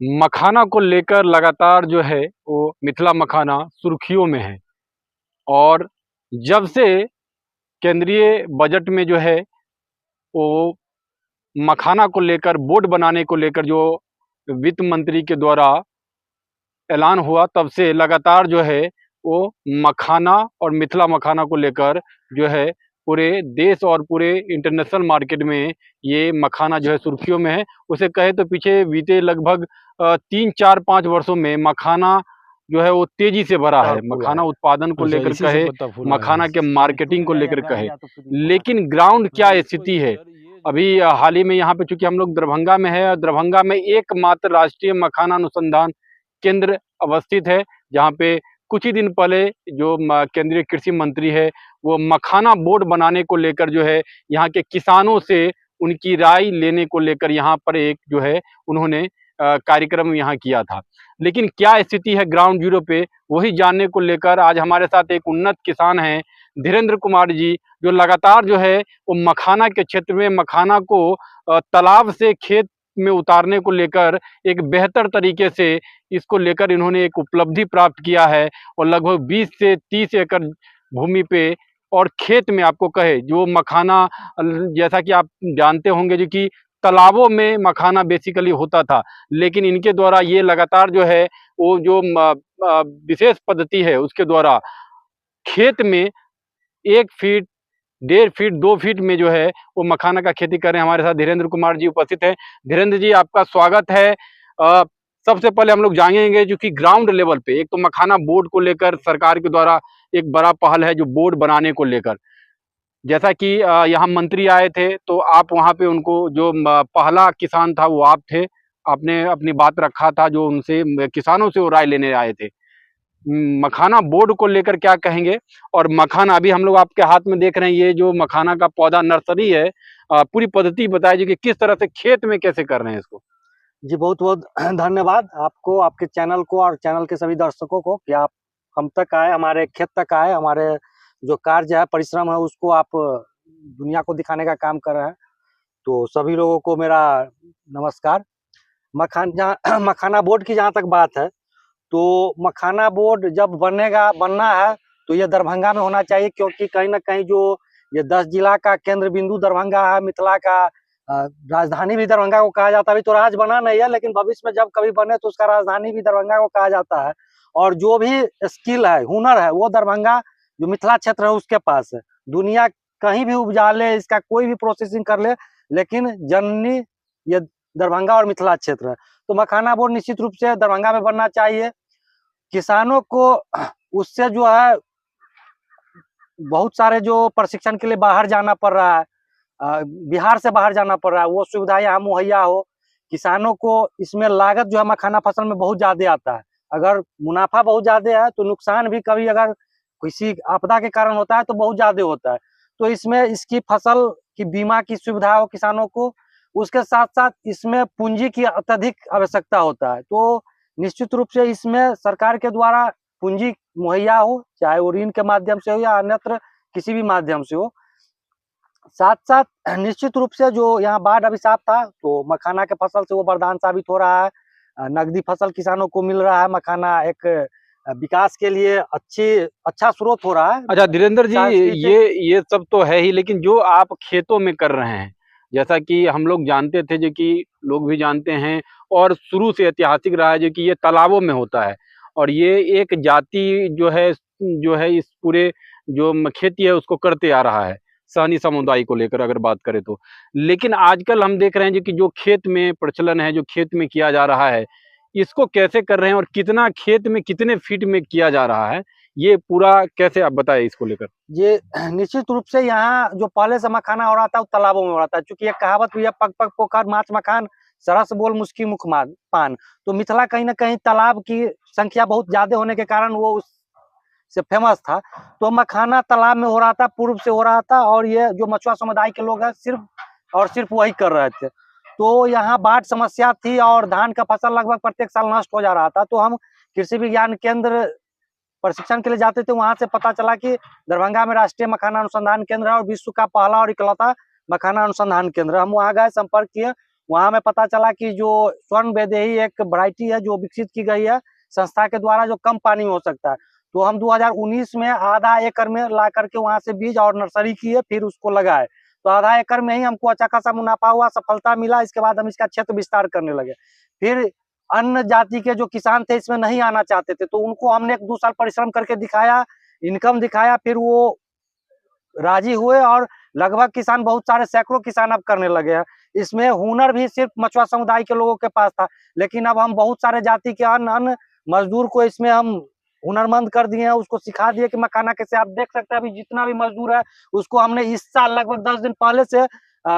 मखाना को लेकर लगातार जो है वो मिथिला मखाना सुर्खियों में है। और जब से केंद्रीय बजट में जो है वो मखाना को लेकर बोर्ड बनाने को लेकर जो वित्त मंत्री के द्वारा ऐलान हुआ, तब से लगातार जो है वो मखाना और मिथिला मखाना को लेकर जो है पूरे देश और पूरे इंटरनेशनल मार्केट में ये मखाना जो है सुर्खियों में है। उसे कहे तो पीछे बीते लगभग 3 4 5 वर्षों में मखाना जो है वो तेजी से बढ़ा है। फूला मखाना है। उत्पादन को अच्छा, लेकर इसी से कहे, पत्ता फूला है। मखाना के मार्केटिंग को लेकर कहे, लेकिन ग्राउंड क्या स्थिति है अभी हाल ही में यहाँ पे, चूंकि हम लोग दरभंगा में है और दरभंगा में एकमात्र राष्ट्रीय मखाना अनुसंधान केंद्र अवस्थित है, जहाँ पे कुछ ही दिन पहले जो केंद्रीय कृषि मंत्री है वो मखाना बोर्ड बनाने को लेकर जो है यहाँ के किसानों से उनकी राय लेने को लेकर यहाँ पर एक जो है उन्होंने कार्यक्रम यहाँ किया था। लेकिन क्या स्थिति है ग्राउंड जीरो पे, वही जानने को लेकर आज हमारे साथ एक उन्नत किसान हैं, धीरेन्द्र कुमार जी, जो लगातार जो है वो मखाना के क्षेत्र में मखाना को तालाब से खेत में उतारने को लेकर एक बेहतर तरीके से इसको लेकर इन्होंने एक उपलब्धि प्राप्त किया है। और लगभग 20 से 30 एकड़ भूमि पे और खेत में आपको कहे जो मखाना, जैसा कि आप जानते होंगे जो कि तालाबों में मखाना बेसिकली होता था, लेकिन इनके द्वारा ये लगातार जो है वो जो विशेष पद्धति है उसके द्वारा खेत में 1 फीट 1.5 फीट 2 फीट में जो है वो मखाना का खेती कर रहे हैं। हमारे साथ धीरेन्द्र कुमार जी उपस्थित हैं। धीरेन्द्र जी, आपका स्वागत है। सबसे पहले हम लोग जानेंगे जो कि ग्राउंड लेवल पे एक तो मखाना बोर्ड को लेकर सरकार के द्वारा एक बड़ा पहल है जो बोर्ड बनाने को लेकर, जैसा कि यहाँ मंत्री आए थे तो आप वहाँ पे उनको जो पहला किसान था वो आप थे, आपने अपनी बात रखा था, जो उनसे किसानों से वो राय लेने आए थे। मखाना बोर्ड को लेकर क्या कहेंगे? और मखाना अभी हम लोग आपके हाथ में देख रहे हैं, ये जो मखाना का पौधा नर्सरी है, पूरी पद्धति बताइए कि किस तरह से खेत में कैसे कर रहे हैं इसको? जी, बहुत-बहुत धन्यवाद आपको, आपके चैनल को और चैनल के सभी दर्शकों को कि आप हम तक आए, हमारे खेत तक आए, हमारे जो कार्य है, परिश्रम है, उसको आप दुनिया को दिखाने का काम कर रहे हैं। तो सभी लोगों को मेरा नमस्कार। मखाना बोर्ड की जहाँ तक बात है, तो मखाना बोर्ड जब बनना है, तो ये दरभंगा में होना चाहिए, क्योंकि कहीं न कहीं जो ये 10 जिला का केंद्र बिंदु दरभंगा है, मिथिला का राजधानी भी दरभंगा को कहा जाता है। अभी तो राज बना नहीं है, लेकिन भविष्य में जब कभी बने तो उसका राजधानी भी दरभंगा को कहा जाता है। और जो भी स्किल है, हुनर है, वो दरभंगा जो मिथिला क्षेत्र है उसके पास है। दुनिया कहीं भी उपजा ले, इसका कोई भी प्रोसेसिंग कर ले, लेकिन जननी ये दरभंगा और मिथिला क्षेत्र है। तो मखाना बोर्ड निश्चित रूप से दरभंगा में बनना चाहिए। किसानों को उससे जो है बहुत सारे जो प्रशिक्षण के लिए बाहर जाना पड़ रहा है, बिहार से बाहर जाना पड़ रहा है, वो सुविधा यहाँ मुहैया हो। किसानों को इसमें लागत जो है मखाना फसल में बहुत ज्यादा आता है। अगर मुनाफा बहुत ज्यादा है तो नुकसान भी कभी अगर किसी आपदा के कारण होता है तो बहुत ज्यादा होता है। तो इसमें इसकी फसल की बीमा की सुविधा हो किसानों को, उसके साथ साथ इसमें पूंजी की अत्यधिक आवश्यकता होता है। तो निश्चित रूप से इसमें सरकार के द्वारा पूंजी मुहैया हो, चाहे वो ऋण के माध्यम से हो या अन्यत्र किसी भी माध्यम से हो। साथ साथ निश्चित रूप से जो यहाँ बाढ़ अभिशाप था, तो मखाना के फसल से वो वरदान साबित हो रहा है। नकदी फसल किसानों को मिल रहा है, मखाना एक विकास के लिए अच्छा स्रोत हो रहा है। अच्छा धीरेन्द्र जी, ये सब तो है ही, लेकिन जो आप खेतों में कर रहे हैं, जैसा कि हम लोग जानते थे, जो कि लोग भी जानते हैं और शुरू से ऐतिहासिक रहा है, जो कि ये तालाबों में होता है और ये एक जाति जो है इस पूरे जो खेती है उसको करते आ रहा है, सहनी समुदाय को लेकर अगर बात करें तो। लेकिन आजकल हम देख रहे हैं जो कि जो खेत में प्रचलन है, जो खेत में किया जा रहा है, इसको कैसे कर रहे हैं और कितना खेत में कितने फीट में किया जा रहा है, ये पूरा कैसे आप बताएं इसको लेकर? ये निश्चित रूप से यहाँ जो पहले से मखाना हो रहा था वो तालाबों में हो रहा था, क्योंकि एक कहावत भी है, पग पग पोखर माछ मखान, सरस बोल मुस्की मुख पान। तो मिथिला कहीं ना कहीं तालाब की संख्या बहुत ज्यादा होने के कारण वो उससे फेमस था। तो मखाना तालाब में हो रहा था, पूर्व से हो रहा था, और ये जो मछुआ समुदाय के लोग हैं सिर्फ और सिर्फ वही कर रहे थे। तो यहाँ बाढ़ समस्या थी और धान का फसल लगभग प्रत्येक साल नष्ट हो जा रहा था। तो हम कृषि विज्ञान केंद्र प्रशिक्षण के लिए जाते थे, वहां से पता चला कि दरभंगा में राष्ट्रीय मखाना अनुसंधान केंद्र है और विश्व का पहला और इकलौता मखाना अनुसंधान केंद्र। हम वहां गए, संपर्क किए, वहाँ में पता चला कि जो स्वर्ण वैदेही एक वैरायटी है जो विकसित की गई है संस्था के द्वारा, जो कम पानी में हो सकता है। तो हम 2019 में आधा एकड़ में ला करके वहाँ से बीज और नर्सरी किए, फिर उसको लगाए। तो आधा एकड़ में ही हमको अच्छा खासा मुनाफा हुआ, सफलता मिला। इसके बाद हम इसका क्षेत्र विस्तार करने लगे। फिर अन्य जाति के जो किसान थे इसमें नहीं आना चाहते थे, तो उनको हमने 1-2 साल परिश्रम करके दिखाया, इनकम दिखाया, फिर वो राजी हुए और लगभग किसान, बहुत सारे सैकड़ों किसान अब करने लगे हैं। इसमें हुनर भी सिर्फ मछुआ समुदाय के लोगों के पास था, लेकिन अब हम बहुत सारे जाति के अन्य मजदूर को इसमें हम हुनरमंद कर दिए हैं, उसको सिखा दिए कि मखाना कैसे। आप देख सकते हैं अभी जितना भी मजदूर है उसको हमने इस साल लगभग 10 दिन पहले से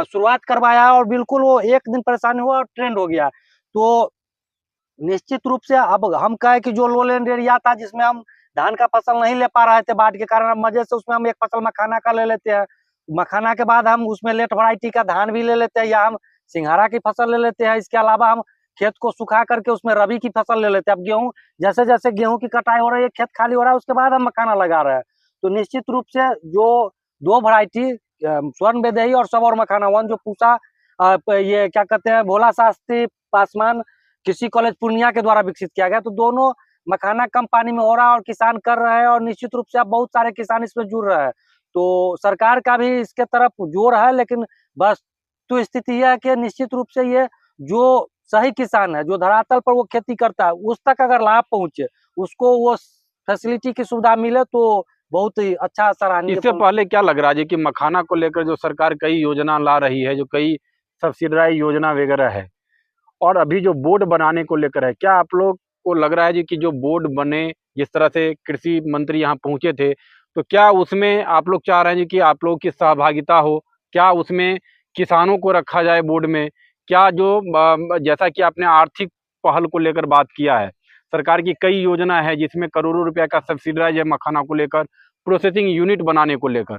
शुरुआत करवाया है, और बिल्कुल वो एक दिन परेशानी हुआ और ट्रेंड हो गया। तो निश्चित रूप से अब हम कहे कि जो लोलैंड एरिया था जिसमें हम धान का फसल नहीं ले पा रहे थे बाढ़ के कारण, अब मजे से उसमें हम एक फसल मखाना का ले लेते हैं। मखाना के बाद हम उसमें लेट वैरायटी का धान भी ले लेते हैं, या हम सिंघाड़ा की फसल ले लेते हैं। इसके अलावा हम खेत को सुखा करके उसमें रबी की फसल ले लेते हैं। अब गेहूं, जैसे जैसे गेहूं की कटाई हो रही है, खेत खाली हो रहा है, उसके बाद हम मखाना लगा रहे हैं। तो निश्चित रूप से जो 2 वैरायटी स्वर्ण वैदेही और सबौर मखाना वन, जो पूसा ये क्या कहते हैं, भोला शास्त्री पासवान कृषि कॉलेज पूर्णिया के द्वारा विकसित किया गया, तो दोनों मखाना कम पानी में हो रहा है और किसान कर रहे हैं, और निश्चित रूप से अब बहुत सारे किसान इसमें जुड़ रहे हैं। तो सरकार का भी इसके तरफ जोर है, लेकिन बस तो स्थिति यह है कि निश्चित रूप से ये जो सही किसान है, जो धरातल पर वो खेती करता है, उस तक अगर लाभ पहुंचे, उसको वो फैसिलिटी की सुविधा मिले, तो बहुत ही अच्छा सराहनीय। इससे पहले क्या लग रहा है जी कि मखाना को लेकर जो सरकार कई योजना ला रही है, जो कई सब्सिडाइज योजना वगैरह है, और अभी जो बोर्ड बनाने को लेकर है, क्या आप लोग को लग रहा है जी कि जो बोर्ड बने, जिस तरह से कृषि मंत्री यहाँ पहुंचे थे, तो क्या उसमें आप लोग चाह रहे हैं जी कि आप लोग की सहभागिता हो? क्या उसमें किसानों को रखा जाए बोर्ड में? क्या जो जैसा कि आपने आर्थिक पहल को लेकर बात किया है, सरकार की कई योजना है जिसमें करोड़ों रुपए का सब्सिडाइज है मखाना को लेकर, प्रोसेसिंग यूनिट बनाने को लेकर।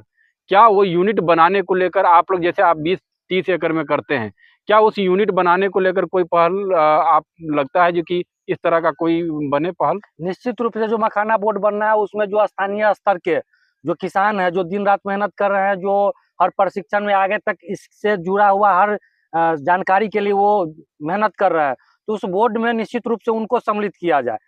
क्या वो यूनिट बनाने को लेकर आप लोग, जैसे आप 20-30 एकड़ में करते हैं, क्या उस यूनिट बनाने को लेकर कोई पहल आप लगता है जो कि इस तरह का कोई बने पहल? निश्चित रूप से जो मखाना बोर्ड बनना है उसमें जो स्थानीय स्तर के जो किसान है, जो दिन रात मेहनत कर रहे हैं, जो हर प्रशिक्षण में आगे तक इससे जुड़ा हुआ हर जानकारी के लिए वो मेहनत कर रहा है, तो उस बोर्ड में निश्चित रूप से उनको सम्मिलित किया जाए,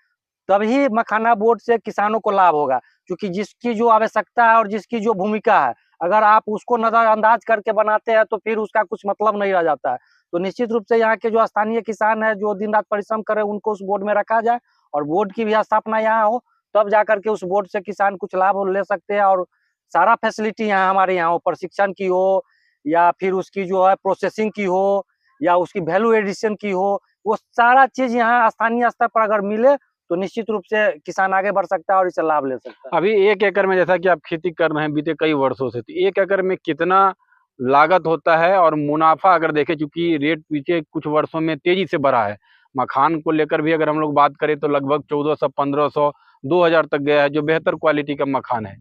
तभी मखाना बोर्ड से किसानों को लाभ होगा। क्योंकि जिसकी जो आवश्यकता है और जिसकी जो भूमिका है, अगर आप उसको नजरअंदाज करके बनाते हैं तो फिर उसका कुछ मतलब नहीं रह जाता है। तो निश्चित रूप से यहाँ के जो स्थानीय किसान है, जो दिन रात परिश्रम कर रहे हैं, उनको उस बोर्ड में रखा जाए, और बोर्ड की भी स्थापना यहाँ हो, तब जाकर के उस बोर्ड से किसान कुछ लाभ ले सकते हैं। और सारा फैसिलिटी यहाँ हमारे यहाँ हो, प्रशिक्षण की हो, या फिर उसकी जो है प्रोसेसिंग की हो, या उसकी वैल्यू एडिशन की हो, वो सारा चीज यहाँ स्थानीय स्तर पर अगर मिले तो निश्चित रूप से किसान आगे बढ़ सकता है और इससे लाभ ले सकता है। अभी 1 एकड़ में जैसा कि आप खेती कर रहे हैं बीते कई वर्षों से, तो 1 एकड़ में कितना लागत होता है और मुनाफा अगर देखें, चूंकि रेट पीछे कुछ वर्षों में तेजी से बढ़ा है, मखान को लेकर भी अगर हम लोग बात करें तो लगभग 1400, 1500, 2000 तक गया है, जो बेहतर क्वालिटी का मखान है।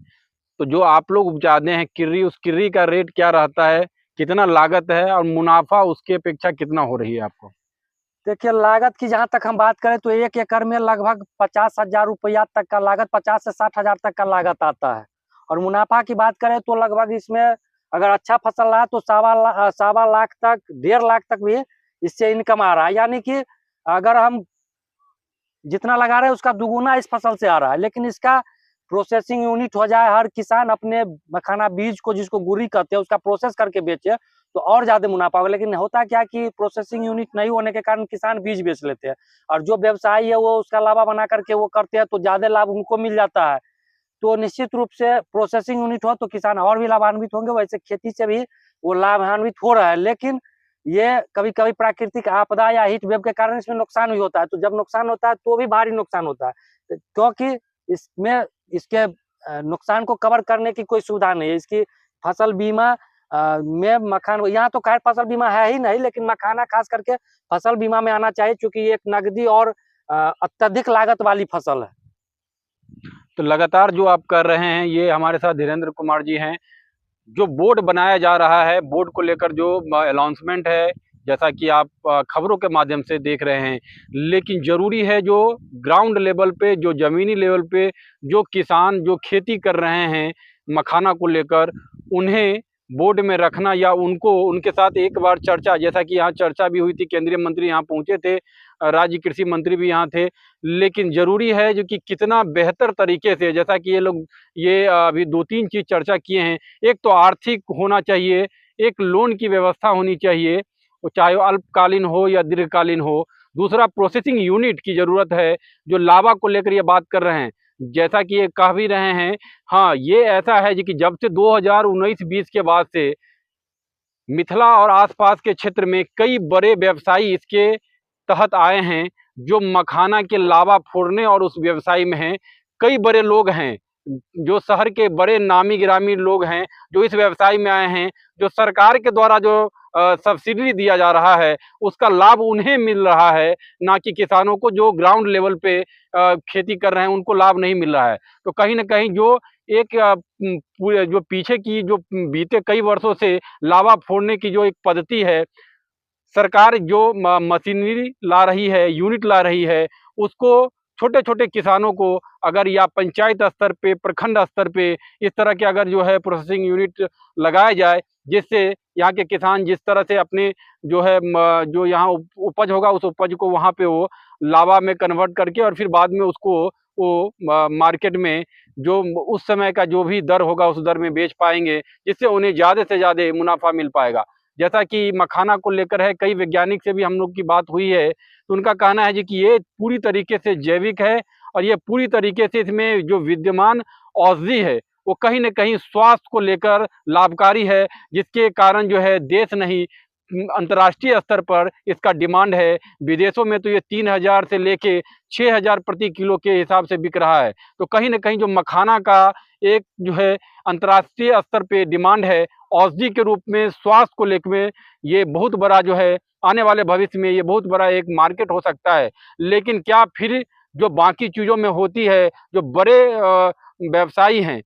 तो जो आप लोग उपजाते हैं किर्री, उस किर्री का रेट क्या रहता है, कितना लागत है और मुनाफा उसकी अपेक्षा कितना हो रही है आपको? देखिए, लागत की जहाँ तक हम बात करें तो 1 एकड़ में लगभग 50,000 रुपया तक का लागत, 50 से 60,000 तक का लागत आता है। और मुनाफा की बात करें तो लगभग इसमें अगर अच्छा फसल रहा तो 1.25 लाख तक, 1.5 लाख तक भी इससे इनकम आ रहा है। यानी कि अगर हम जितना लगा रहे हैं उसका दुगुना इस फसल से आ रहा है। लेकिन इसका प्रोसेसिंग यूनिट हो जाए, हर किसान अपने मखाना बीज को, जिसको गुर्री कहते हैं, उसका प्रोसेस करके बेचे, तो और ज्यादा मुनाफा होगा। लेकिन होता क्या कि प्रोसेसिंग यूनिट नहीं होने के कारण किसान बीज बेच लेते हैं, और जो व्यवसायी है वो उसका लावा बना करके वो करते हैं, तो ज्यादा लाभ उनको मिल जाता है। तो निश्चित रूप से प्रोसेसिंग यूनिट हो तो किसान और भी लाभान्वित होंगे। वैसे खेती से भी वो लाभान्वित हो रहा है, लेकिन ये कभी कभी प्राकृतिक आपदा या हीट वेव के कारण इसमें नुकसान भी होता है। तो जब नुकसान होता है तो भी भारी नुकसान होता है, क्योंकि इसमें इसके नुकसान को कवर करने की कोई सुविधा नहीं है। इसकी फसल बीमा में मखान, यहाँ तो खैर फसल बीमा है ही नहीं, लेकिन मखाना खास करके फसल बीमा में आना चाहिए, क्योंकि ये एक नकदी और अत्यधिक लागत वाली फसल है। तो लगातार जो आप कर रहे हैं, ये हमारे साथ धीरेन्द्र कुमार जी हैं। जो बोर्ड बनाया जा रहा है, बोर्ड को लेकर जो अनाउंसमेंट है, जैसा कि आप खबरों के माध्यम से देख रहे हैं, लेकिन ज़रूरी है जो ग्राउंड लेवल पे, जो ज़मीनी लेवल पे जो किसान जो खेती कर रहे हैं मखाना को लेकर, उन्हें बोर्ड में रखना या उनको उनके साथ एक बार चर्चा, जैसा कि यहाँ चर्चा भी हुई थी, केंद्रीय मंत्री यहाँ पहुँचे थे, राज्य कृषि मंत्री भी यहाँ थे, लेकिन ज़रूरी है जो कि कितना बेहतर तरीके से, जैसा कि ये लोग ये अभी 2-3 चीज़ चर्चा किए हैं। एक तो आर्थिक होना चाहिए, एक लोन की व्यवस्था होनी चाहिए, वो चाहे वो अल्पकालीन हो या दीर्घकालीन हो। दूसरा प्रोसेसिंग यूनिट की ज़रूरत है, जो लावा को लेकर ये बात कर रहे हैं, जैसा कि ये कह भी रहे हैं। हाँ, ये ऐसा है जी कि जब से 2019-20 के बाद से मिथिला और आसपास के क्षेत्र में कई बड़े व्यवसायी इसके तहत आए हैं, जो मखाना के लावा फोड़ने और उस व्यवसाय में हैं। कई बड़े लोग हैं, जो शहर के बड़े नामी-गिरामी लोग हैं, जो इस व्यवसाय में आए हैं, जो सरकार के द्वारा जो सब्सिडी दिया जा रहा है, उसका लाभ उन्हें मिल रहा है, ना कि किसानों को जो ग्राउंड लेवल पे खेती कर रहे हैं, उनको लाभ नहीं मिल रहा है। तो कहीं न कहीं जो एक पूरे जो पीछे की जो बीते कई वर्षों से लावा फोड़ने की जो एक पद्धति है, सरकार जो मशीनरी ला रही है, यूनिट ला रही है, उसको छोटे-छोटे किसानों को अगर या पंचायत स्तर पे, प्रखंड स्तर पे इस तरह के अगर जो है प्रोसेसिंग यूनिट लगाया जाए, जिससे यहाँ के किसान जिस तरह से अपने जो है जो यहाँ उपज होगा, उस उपज को वहाँ पे वो लावा में कन्वर्ट करके और फिर बाद में उसको वो मार्केट में जो उस समय का जो भी दर होगा, उस दर में बेच पाएँगे, जिससे उन्हें ज़्यादा से ज़्यादा मुनाफ़ा मिल पाएगा। जैसा कि मखाना को लेकर है, कई वैज्ञानिक से भी हम लोग की बात हुई है, तो उनका कहना है जी कि ये पूरी तरीके से जैविक है और ये पूरी तरीके से इसमें जो विद्यमान औषधि है, वो कहीं न कहीं स्वास्थ्य को लेकर लाभकारी है, जिसके कारण जो है देश नहीं अंतर्राष्ट्रीय स्तर पर इसका डिमांड है। विदेशों में तो ये 3000 से लेके 6000 प्रति किलो के हिसाब से बिक रहा है। तो कहीं न कहीं जो मखाना का एक जो है अंतर्राष्ट्रीय स्तर पे डिमांड है, औषधि के रूप में स्वास्थ्य को लेके में ये बहुत बड़ा जो है आने वाले भविष्य में ये बहुत बड़ा एक मार्केट हो सकता है। लेकिन क्या फिर जो बाकी चीज़ों में होती है, जो बड़े व्यवसायी हैं,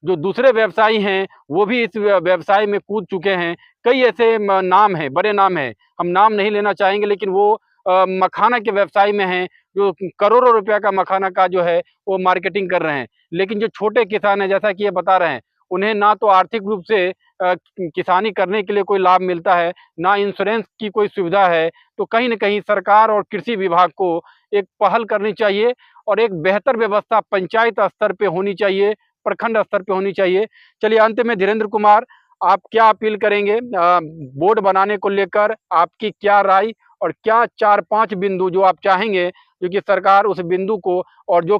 जो दूसरे व्यवसायी हैं, वो भी इस व्यवसाय में कूद चुके हैं। कई ऐसे नाम हैं, बड़े नाम हैं, हम नाम नहीं लेना चाहेंगे, लेकिन वो मखाना के व्यवसाय में हैं, जो करोड़ों रुपया का मखाना का जो है वो मार्केटिंग कर रहे हैं। लेकिन जो छोटे किसान हैं, जैसा कि ये बता रहे हैं, उन्हें ना तो आर्थिक रूप से किसानी करने के लिए कोई लाभ मिलता है, ना इंश्योरेंस की कोई सुविधा है। तो कहीं न कहीं सरकार और कृषि विभाग को एक पहल करनी चाहिए और एक बेहतर व्यवस्था पंचायत स्तर पे होनी चाहिए, प्रखंड स्तर पे होनी चाहिए। चलिए अंत में धीरेन्द्र कुमार, आप क्या अपील करेंगे बोर्ड बनाने को लेकर, आपकी क्या राय और क्या 4-5 बिंदु जो आप चाहेंगे, जो कि सरकार उस बिंदु को और जो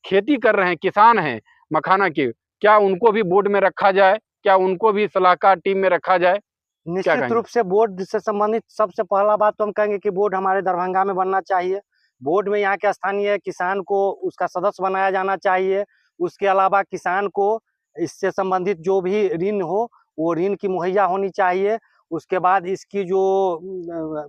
खेती कर रहे हैं, किसान हैं मखाना के, क्या उनको भी बोर्ड में रखा जाए? क्या उनको भी सलाहकार टीम में रखा जाए? क्या निश्चित कहेंगे? रूप से बोर्ड से संबंधित सबसे पहला बात तो हम कहेंगे कि बोर्ड हमारे दरभंगा में बनना चाहिए। बोर्ड में यहाँ के स्थानीय किसान को उसका सदस्य बनाया जाना चाहिए। उसके अलावा किसान को इससे संबंधित जो भी ऋण हो, वो ऋण की मुहैया होनी चाहिए। उसके बाद इसकी जो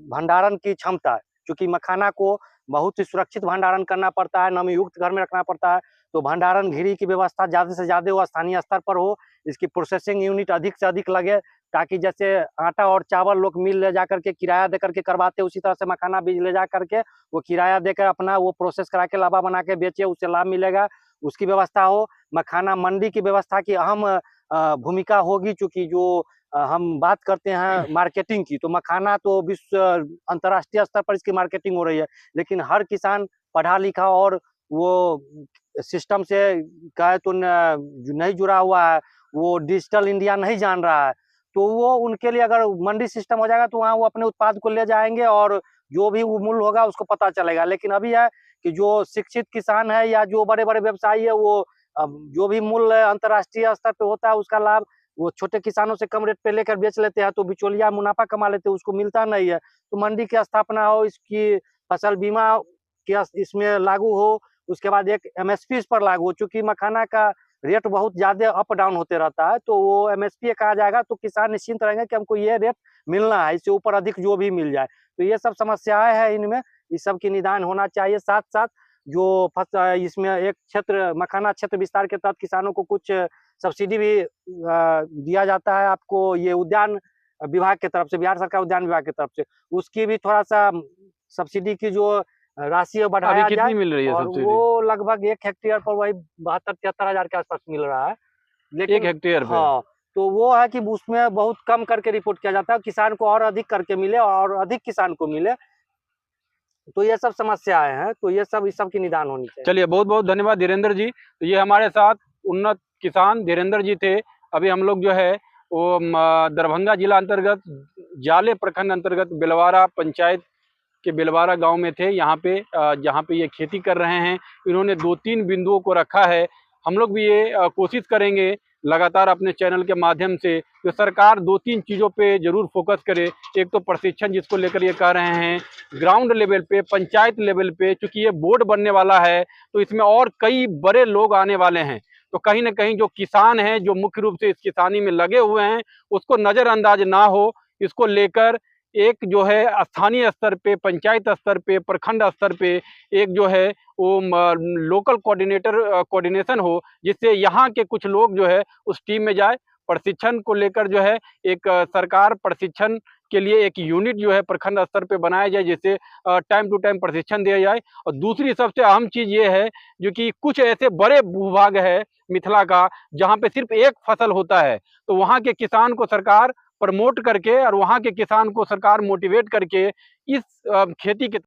भंडारण की क्षमता है, चूँकि मखाना को बहुत ही सुरक्षित भंडारण करना पड़ता है, नमीयुक्त घर में रखना पड़ता है, तो भंडारण घिरी की व्यवस्था ज़्यादा से ज़्यादा वो स्थानीय स्तर पर हो। इसकी प्रोसेसिंग यूनिट अधिक से अधिक लगे, ताकि जैसे आटा और चावल लोग मिल ले जा करके किराया दे करके करवाते, उसी तरह से मखाना बीज ले जा करके वो किराया देकर अपना वो प्रोसेस करा के लावा बना के बेचे, उससे लाभ मिलेगा, उसकी व्यवस्था हो। मखाना मंडी की व्यवस्था की अहम भूमिका होगी, चूँकि जो हम बात करते हैं मार्केटिंग की, तो मखाना तो विश्व अंतर्राष्ट्रीय स्तर पर इसकी मार्केटिंग हो रही है, लेकिन हर किसान पढ़ा लिखा और वो सिस्टम से कहे तो नहीं जुड़ा हुआ है, वो डिजिटल इंडिया नहीं जान रहा है, तो वो उनके लिए अगर मंडी सिस्टम हो जाएगा तो वहाँ वो अपने उत्पाद को ले जाएंगे और जो भी वो मूल्य होगा उसको पता चलेगा। लेकिन अभी है कि जो शिक्षित किसान है या जो बड़े-बड़े व्यवसायी है, वो जो भी मूल्य अंतर्राष्ट्रीय स्तर पे होता है उसका लाभ वो छोटे किसानों से कम रेट पे लेकर बेच लेते हैं, तो बिचौलिया मुनाफा कमा लेते हैं, उसको मिलता नहीं है। तो मंडी की स्थापना हो, इसकी फसल बीमा क्या इसमें लागू हो, उसके बाद एक एमएसपी इस पर लागू हो, चूँकि मखाना का रेट बहुत ज़्यादा अप डाउन होते रहता है, तो वो एमएसपी कहा जाएगा, तो किसान निश्चिंत रहेंगे कि हमको ये रेट मिलना है, इससे ऊपर अधिक जो भी मिल जाए। तो ये सब समस्याएँ हैं इनमें, इस सब की निदान होना चाहिए। साथ-साथ जो इसमें एक क्षेत्र मखाना क्षेत्र विस्तार के तहत किसानों को कुछ सब्सिडी भी दिया जाता है आपको, ये उद्यान विभाग की तरफ से, बिहार सरकार उद्यान विभाग की तरफ से, उसकी भी थोड़ा-सा सब्सिडी की जो राशि है अभी बढ़ाया कितनी जाए, मिल रही है और सब्सिडी? वो लगभग 1 हेक्टेयर पर वही 72-73 हज़ार के आसपास मिल रहा है। 1 लेकिन हेक्टेयर पे? हाँ, तो वो है कि उसमें बहुत कम करके रिपोर्ट किया जाता है, किसान को और अधिक करके मिले और अधिक किसान को मिले। तो ये सब समस्याएं हैं, तो ये सब इस सब की निदान होनी चाहिए। चलिए, बहुत बहुत धन्यवाद धीरेन्द्र जी। तो ये हमारे साथ उन्नत किसान धीरेन्द्र जी थे। अभी हम लोग जो है वो दरभंगा जिला अंतर्गत जाले प्रखंड अंतर्गत बिलवारा पंचायत के बिलवारा गांव में थे। यहाँ पे जहाँ पे ये खेती कर रहे हैं, इन्होंने 2-3 बिंदुओं को रखा है। हम लोग भी ये कोशिश करेंगे लगातार अपने चैनल के माध्यम से कि सरकार 2-3 चीज़ों पे जरूर फोकस करे। एक तो प्रशिक्षण जिसको लेकर ये कह रहे हैं, ग्राउंड लेवल पे, पंचायत लेवल पे, चूंकि ये बोर्ड बनने वाला है तो इसमें और कई बड़े लोग आने वाले हैं। तो कहीं ना कहीं जो किसान हैं, जो मुख्य रूप से इस किसानी में लगे हुए हैं, उसको नज़रअंदाज ना हो। इसको लेकर एक जो है स्थानीय स्तर पे, पंचायत स्तर पे, प्रखंड स्तर पे एक जो है वो लोकल कोऑर्डिनेशन हो, जिससे यहाँ के कुछ लोग जो है उस टीम में जाए। प्रशिक्षण को लेकर जो है एक सरकार प्रशिक्षण के लिए एक यूनिट जो है प्रखंड स्तर पे बनाया जाए, जिससे टाइम टू टाइम प्रशिक्षण दिया जाए। और दूसरी सबसे अहम चीज़ ये है जो कि कुछ ऐसे बड़े भूभाग है मिथिला का जहाँ पे सिर्फ एक फसल होता है, तो वहाँ के किसान को सरकार प्रमोट करके और वहाँ के किसान को सरकार मोटिवेट करके इस खेती के